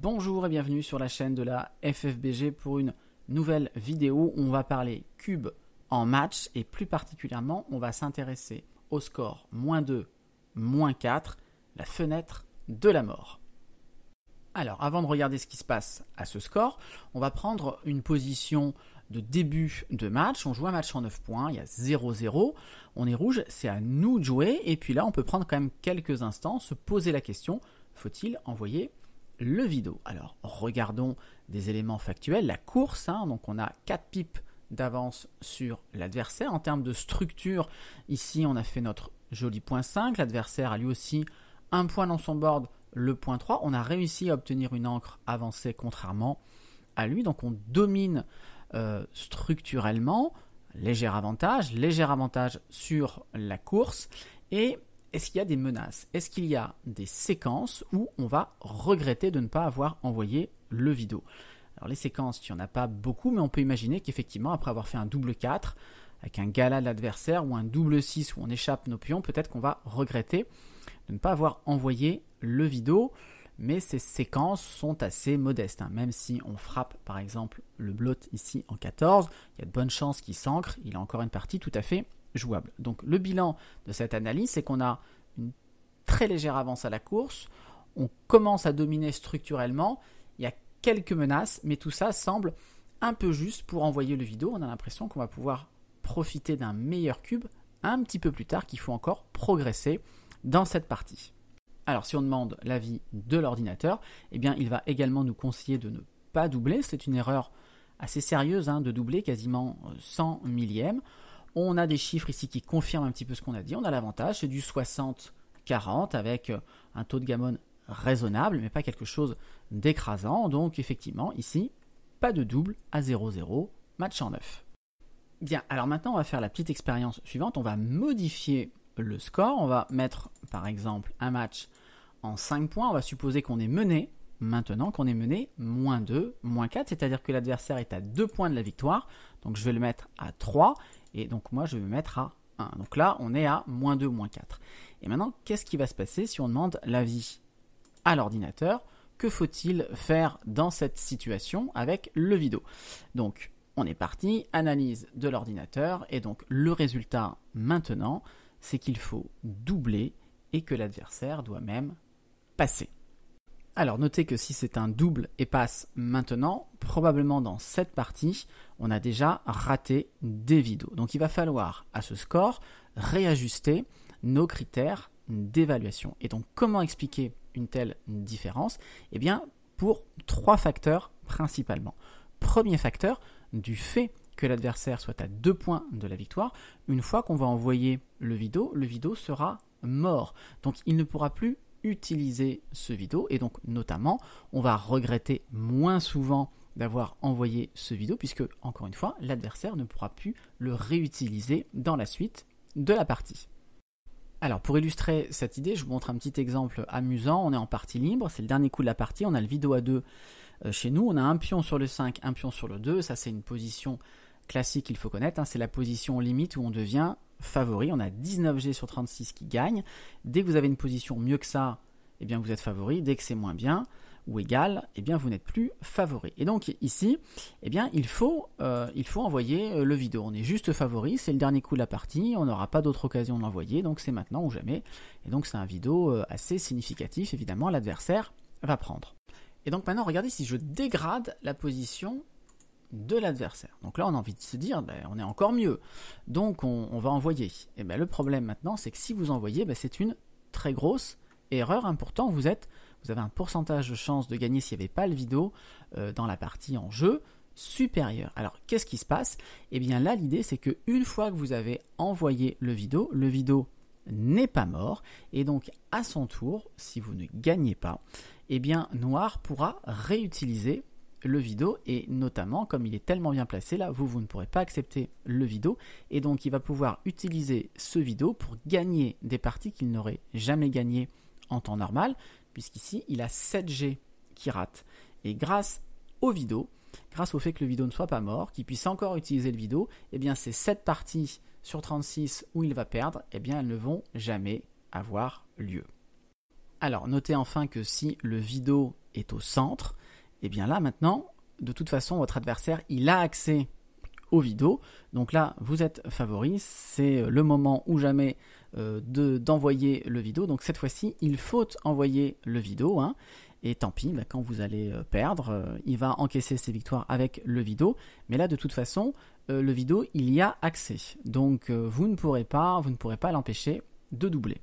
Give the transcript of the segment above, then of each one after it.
Bonjour et bienvenue sur la chaîne de la FFBG pour une nouvelle vidéo où on va parler cube en match et plus particulièrement on va s'intéresser au score -2, -4, la fenêtre de la mort. Alors avant de regarder ce qui se passe à ce score, on va prendre une position de début de match. On joue un match en 9 points, il y a 0-0, on est rouge, c'est à nous de jouer et puis là on peut prendre quand même quelques instants, se poser la question, faut-il envoyer le vidéo? Alors regardons des éléments factuels, la course, donc on a 4 pipes d'avance sur l'adversaire. En termes de structure, ici on a fait notre joli point 5, l'adversaire a lui aussi un point dans son board, le point 3, on a réussi à obtenir une encre avancée contrairement à lui, donc on domine structurellement, léger avantage sur la course. Et est-ce qu'il y a des menaces? Est-ce qu'il y a des séquences où on va regretter de ne pas avoir envoyé le vidéo? Alors les séquences, il n'y en a pas beaucoup, mais on peut imaginer qu'effectivement, après avoir fait un double 4, avec un gala de l'adversaire, ou un double 6 où on échappe nos pions, peut-être qu'on va regretter de ne pas avoir envoyé le vidéo. Mais ces séquences sont assez modestes, même si on frappe par exemple le blot ici en 14, il y a de bonnes chances qu'il s'ancre, il a encore une partie tout à fait jouable. Donc le bilan de cette analyse, c'est qu'on a une très légère avance à la course, on commence à dominer structurellement, il y a quelques menaces, mais tout ça semble un peu juste pour envoyer le vidéo. On a l'impression qu'on va pouvoir profiter d'un meilleur cube un petit peu plus tard, qu'il faut encore progresser dans cette partie. Alors si on demande l'avis de l'ordinateur, eh bien il va également nous conseiller de ne pas doubler. C'est une erreur assez sérieuse de doubler quasiment 100 millièmes. On a des chiffres ici qui confirment un petit peu ce qu'on a dit. On a l'avantage, c'est du 60-40 avec un taux de gammon raisonnable, mais pas quelque chose d'écrasant. Donc effectivement, ici, pas de double à 0-0, match en 9. Bien, alors maintenant on va faire la petite expérience suivante. On va modifier le score. On va mettre par exemple un match en 5 points. On va supposer qu'on est mené, maintenant qu'on est mené -2, -4, c'est-à-dire que l'adversaire est à 2 points de la victoire. Donc je vais le mettre à 3 et donc moi je vais me mettre à 1. Donc là on est à -2, -4. Et maintenant qu'est-ce qui va se passer si on demande l'avis à l'ordinateur? Que faut-il faire dans cette situation avec le vidéo? Donc on est parti, analyse de l'ordinateur et donc le résultat maintenant, c'est qu'il faut doubler et que l'adversaire doit même passer. Alors notez que si c'est un double et passe maintenant, probablement dans cette partie, on a déjà raté des vidéos. Donc il va falloir à ce score réajuster nos critères d'évaluation. Et donc comment expliquer une telle différence? Eh bien pour 3 facteurs principalement. Premier facteur, du fait que l'adversaire soit à 2 points de la victoire, une fois qu'on va envoyer le vidéo sera mort. Donc il ne pourra plus utiliser ce vidéo et donc notamment on va regretter moins souvent d'avoir envoyé ce vidéo puisque encore une fois l'adversaire ne pourra plus le réutiliser dans la suite de la partie. Alors pour illustrer cette idée, je vous montre un petit exemple amusant. On est en partie libre, c'est le dernier coup de la partie, on a le vidéo à 2 chez nous, on a un pion sur le 5, un pion sur le 2, ça c'est une position classique qu'il faut connaître, c'est la position limite où on devient favori. On a 19G sur 36 qui gagne. Dès que vous avez une position mieux que ça, eh bien vous êtes favori. Dès que c'est moins bien ou égal, eh bien vous n'êtes plus favori. Et donc ici, eh bien il faut envoyer le vidéo. On est juste favori, c'est le dernier coup de la partie, on n'aura pas d'autre occasion de l'envoyer, donc c'est maintenant ou jamais. Et donc c'est un vidéo assez significatif, évidemment, l'adversaire va prendre. Et donc maintenant, regardez si je dégrade la position de l'adversaire. Donc là, on a envie de se dire, on est encore mieux. Donc, on va envoyer. Et le problème maintenant, c'est que si vous envoyez, c'est une très grosse erreur. Pourtant, vous avez un pourcentage de chance de gagner s'il n'y avait pas le vidéo dans la partie en jeu supérieur. Alors, qu'est-ce qui se passe? Eh bien là, l'idée, c'est qu'une fois que vous avez envoyé le vidéo n'est pas mort. Et donc, à son tour, si vous ne gagnez pas, eh bien, Noir pourra réutiliser le vidéo et notamment comme il est tellement bien placé là, vous ne pourrez pas accepter le vidéo et donc il va pouvoir utiliser ce vidéo pour gagner des parties qu'il n'aurait jamais gagnées en temps normal puisqu'ici il a 7G qui rate et grâce au vidéo, grâce au fait que le vidéo ne soit pas mort, qu'il puisse encore utiliser le vidéo, eh bien ces 7 parties sur 36 où il va perdre, eh bien elles ne vont jamais avoir lieu. Alors notez enfin que si le vidéo est au centre, et bien là maintenant, de toute façon, votre adversaire, il a accès au vidéo. Donc là, vous êtes favori, c'est le moment ou jamais d'envoyer le vidéo. Donc cette fois-ci, il faut envoyer le vidéo, hein. Et tant pis, quand vous allez perdre, il va encaisser ses victoires avec le vidéo. Mais là, de toute façon, le vidéo, il y a accès. Donc vous ne pourrez pas l'empêcher de doubler.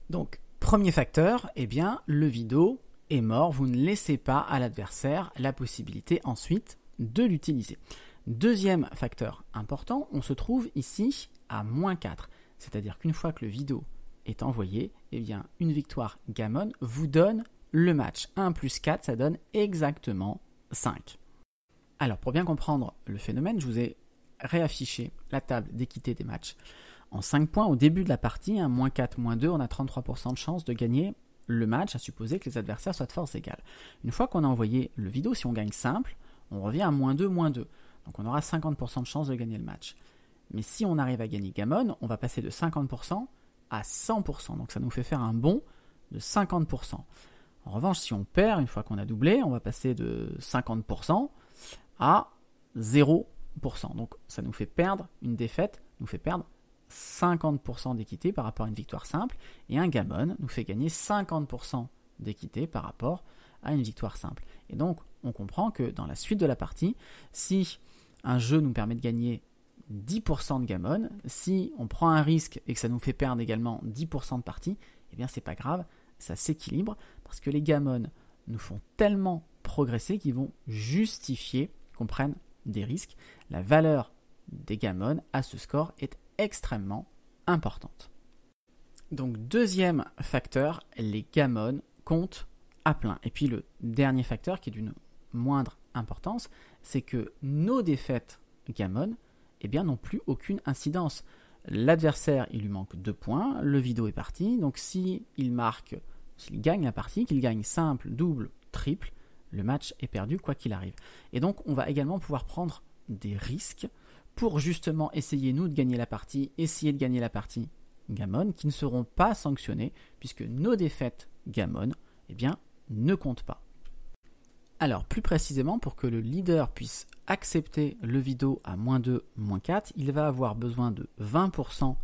Donc, premier facteur, eh bien, le vidéo est mort. Vous ne laissez pas à l'adversaire la possibilité ensuite de l'utiliser. Deuxième facteur important, on se trouve ici à -4. C'est-à-dire qu'une fois que le vidéo est envoyé, eh bien, une victoire gammon vous donne le match. 1 plus 4, ça donne exactement 5. Alors, pour bien comprendre le phénomène, je vous ai réaffiché la table d'équité des matchs. En 5 points, au début de la partie, -4, -2, on a 33% de chance de gagner le match, à supposer que les adversaires soient de force égale. Une fois qu'on a envoyé le vidéo, si on gagne simple, on revient à -2, -2. Donc on aura 50% de chance de gagner le match. Mais si on arrive à gagner gammon, on va passer de 50% à 100%. Donc ça nous fait faire un bond de 50%. En revanche, si on perd, une fois qu'on a doublé, on va passer de 50% à 0%. Donc ça nous fait perdre une défaite, nous fait perdre 50% d'équité par rapport à une victoire simple. Et un gammon nous fait gagner 50% d'équité par rapport à une victoire simple. Et donc, on comprend que dans la suite de la partie, si un jeu nous permet de gagner 10% de gammon, si on prend un risque et que ça nous fait perdre également 10% de partie, eh bien c'est pas grave, ça s'équilibre parce que les gammons nous font tellement progresser qu'ils vont justifier qu'on prenne des risques. La valeur des gammons à ce score est extrêmement importante. Donc deuxième facteur, les gammons comptent à plein. Et puis le dernier facteur qui est d'une moindre importance, c'est que nos défaites gammon n'ont plus aucune incidence. L'adversaire, il lui manque 2 points, le vidéo est parti, donc s'il gagne la partie, qu'il gagne simple, double, triple, le match est perdu quoi qu'il arrive. Et donc on va également pouvoir prendre des risques pour justement essayer nous de gagner la partie, gammon, qui ne seront pas sanctionnés puisque nos défaites gammon ne comptent pas. Alors plus précisément, pour que le leader puisse accepter le vidéo à -2, -4, il va avoir besoin de 20%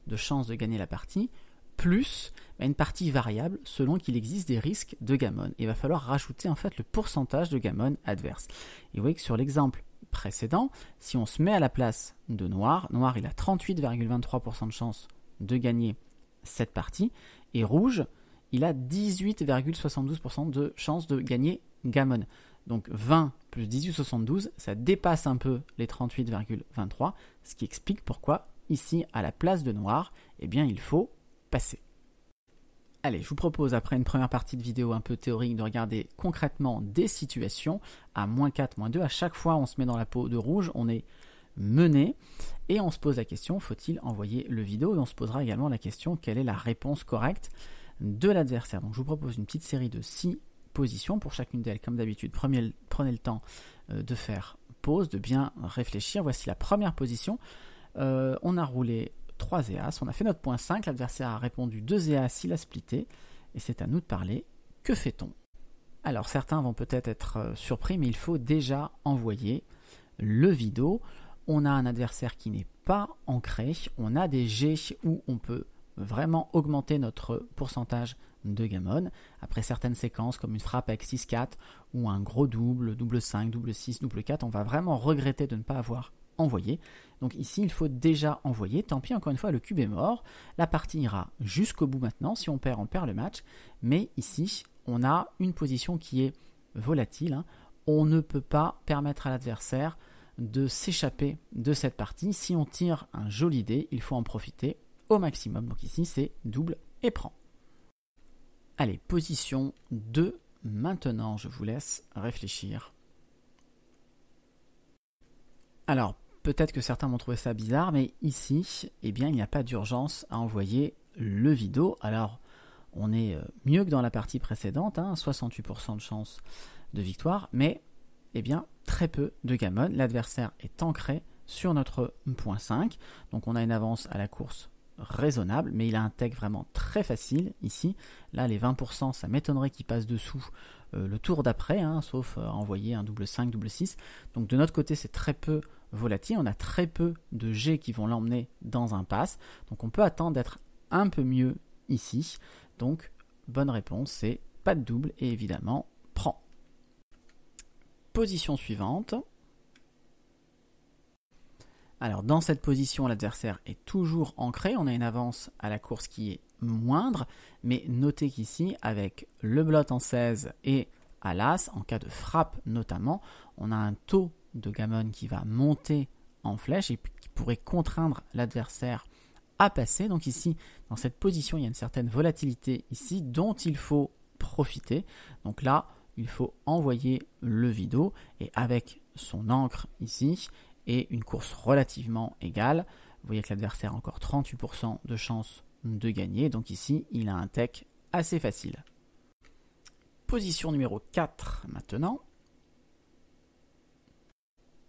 de chance de gagner la partie, plus une partie variable selon qu'il existe des risques de gammon. Il va falloir rajouter en fait le pourcentage de gammon adverse. Et vous voyez que sur l'exemple précédent, si on se met à la place de Noir, il a 38,23% de chance de gagner cette partie, et Rouge, il a 18,72% de chance de gagner gammon. Donc 20 plus 18,72, ça dépasse un peu les 38,23, ce qui explique pourquoi ici, à la place de Noir, il faut passer. Allez, je vous propose, après une première partie de vidéo un peu théorique, de regarder concrètement des situations à -4, -2. À chaque fois, on se met dans la peau de Rouge, on est mené, et on se pose la question, faut-il envoyer le vidéo? Et on se posera également la question, quelle est la réponse correcte de l'adversaire? Donc je vous propose une petite série de 6 positions pour chacune d'elles. Comme d'habitude, prenez le temps de faire pause, de bien réfléchir. Voici la première position. On a roulé 3 et As, on a fait notre point 5, l'adversaire a répondu 2 et As, il a splitté, et c'est à nous de parler. Que fait-on? Alors certains vont peut-être être surpris, mais il faut déjà envoyer le vidéo. On a un adversaire qui n'est pas ancré, on a des G où on peut vraiment augmenter notre pourcentage de gammon. Après certaines séquences comme une frappe avec 6-4 ou un gros double, double 5, double 6, double 4, on va vraiment regretter de ne pas avoir envoyé. Donc ici, il faut déjà envoyer. Tant pis, encore une fois, le cube est mort. La partie ira jusqu'au bout maintenant. Si on perd le match. Mais ici, on a une position qui est volatile. On ne peut pas permettre à l'adversaire de s'échapper de cette partie. Si on tire un joli dé, il faut en profiter au maximum. Donc ici, c'est double et prend. Allez, position 2. Maintenant, je vous laisse réfléchir. Alors, peut-être que certains vont trouver ça bizarre, mais ici, il n'y a pas d'urgence à envoyer le vidéo. Alors, on est mieux que dans la partie précédente, 68% de chance de victoire, mais très peu de gammon. L'adversaire est ancré sur notre point 5, donc on a une avance à la course raisonnable, mais il a un tech vraiment très facile ici. Là, les 20%, ça m'étonnerait qu'il passe dessous le tour d'après, hein, sauf envoyer un double 5, double 6. Donc de notre côté, c'est très peu volatile. On a très peu de jets qui vont l'emmener dans un pass. Donc on peut attendre d'être un peu mieux ici. Donc bonne réponse, c'est pas de double et évidemment prend. Position suivante. Alors dans cette position, l'adversaire est toujours ancré. On a une avance à la course qui est moindre, mais notez qu'ici, avec le blot en 16 et à l'as, en cas de frappe notamment, on a un taux de gammon qui va monter en flèche et qui pourrait contraindre l'adversaire à passer. Donc ici, dans cette position, il y a une certaine volatilité ici dont il faut profiter. Donc là, il faut envoyer le Vido et avec son encre ici et une course relativement égale, vous voyez que l'adversaire a encore 38% de chance de gagner. Donc ici, il a un tech assez facile. Position numéro 4 maintenant.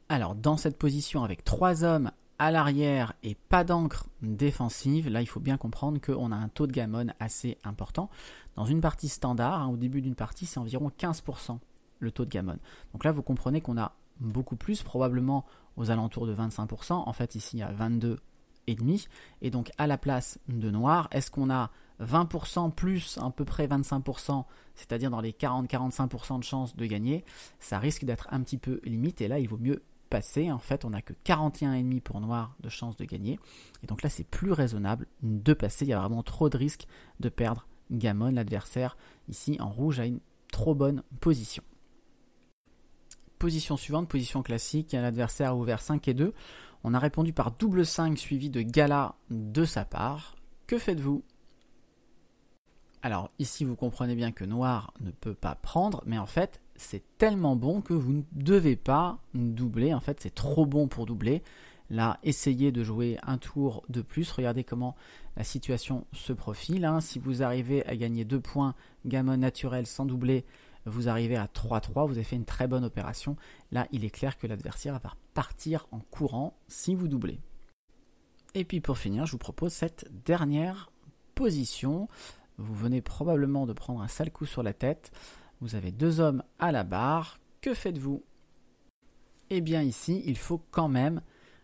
Alors dans cette position avec 3 hommes à l'arrière et pas d'encre défensive, là il faut bien comprendre qu'on a un taux de gammon assez important. Dans une partie standard, hein, au début d'une partie, c'est environ 15% le taux de gammon. Donc là vous comprenez qu'on a beaucoup plus, probablement aux alentours de 25%. En fait ici il y a 22,5. Et donc à la place de noir, est-ce qu'on a 20% plus à peu près 25%, c'est-à-dire dans les 40-45% de chances de gagner? Ça risque d'être un petit peu limite et là il vaut mieux passer. En fait on n'a que 41,5 pour noir de chances de gagner et donc là c'est plus raisonnable de passer. Il y a vraiment trop de risques de perdre gammon. L'adversaire ici en rouge a une trop bonne position. Position suivante, position classique, l'adversaire a ouvert 5 et 2. On a répondu par double 5 suivi de gala de sa part. Que faites-vous? Alors ici vous comprenez bien que noir ne peut pas prendre, mais en fait c'est tellement bon que vous ne devez pas doubler. En fait c'est trop bon pour doubler. Là essayez de jouer un tour de plus. Regardez comment la situation se profile, hein. Si vous arrivez à gagner 2 points gammon naturel sans doubler, vous arrivez à 3-3, vous avez fait une très bonne opération. Là, il est clair que l'adversaire va partir en courant si vous doublez. Et puis pour finir, je vous propose cette dernière position. Vous venez probablement de prendre un sale coup sur la tête. Vous avez 2 hommes à la barre. Que faites-vous? Eh bien ici, il faut quand même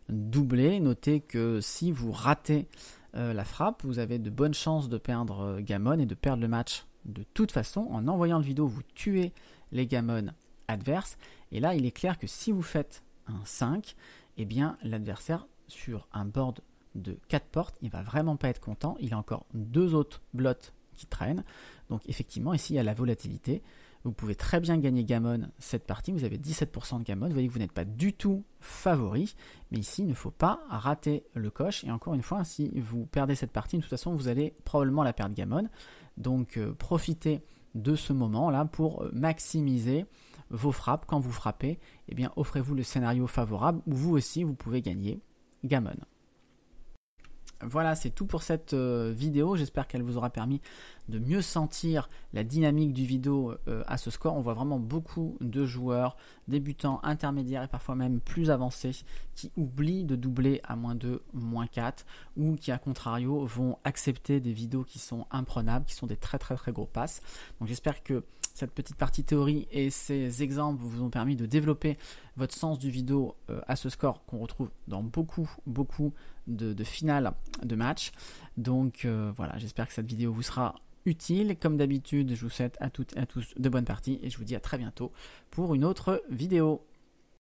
doubler. Notez que si vous ratez la frappe, vous avez de bonnes chances de perdre gammon et de perdre le match. De toute façon, en envoyant le Vido, vous tuez les gammon adverses. Et là, il est clair que si vous faites un 5, eh bien, l'adversaire, sur un board de 4 portes, il ne va vraiment pas être content. Il a encore 2 autres blots qui traînent. Donc, effectivement, ici, il y a la volatilité. Vous pouvez très bien gagner gammon cette partie. Vous avez 17% de gammon. Vous voyez que vous n'êtes pas du tout favori. Mais ici, il ne faut pas rater le coche. Et encore une fois, si vous perdez cette partie, de toute façon, vous allez probablement la perdre gammon. Donc profitez de ce moment-là pour maximiser vos frappes. Quand vous frappez, eh bien, offrez-vous le scénario favorable où vous aussi vous pouvez gagner gammon. Voilà, c'est tout pour cette vidéo. J'espère qu'elle vous aura permis de mieux sentir la dynamique du Vido à ce score. On voit vraiment beaucoup de joueurs débutants, intermédiaires et parfois même plus avancés qui oublient de doubler à -2, -4 ou qui, à contrario, vont accepter des Vidos qui sont imprenables, qui sont des très gros passes. Donc j'espère que cette petite partie théorie et ces exemples vous ont permis de développer votre sens du Vido à ce score qu'on retrouve dans beaucoup de finales de match. Donc voilà, j'espère que cette vidéo vous sera utile. Comme d'habitude, je vous souhaite à toutes et à tous de bonnes parties et je vous dis à très bientôt pour une autre vidéo.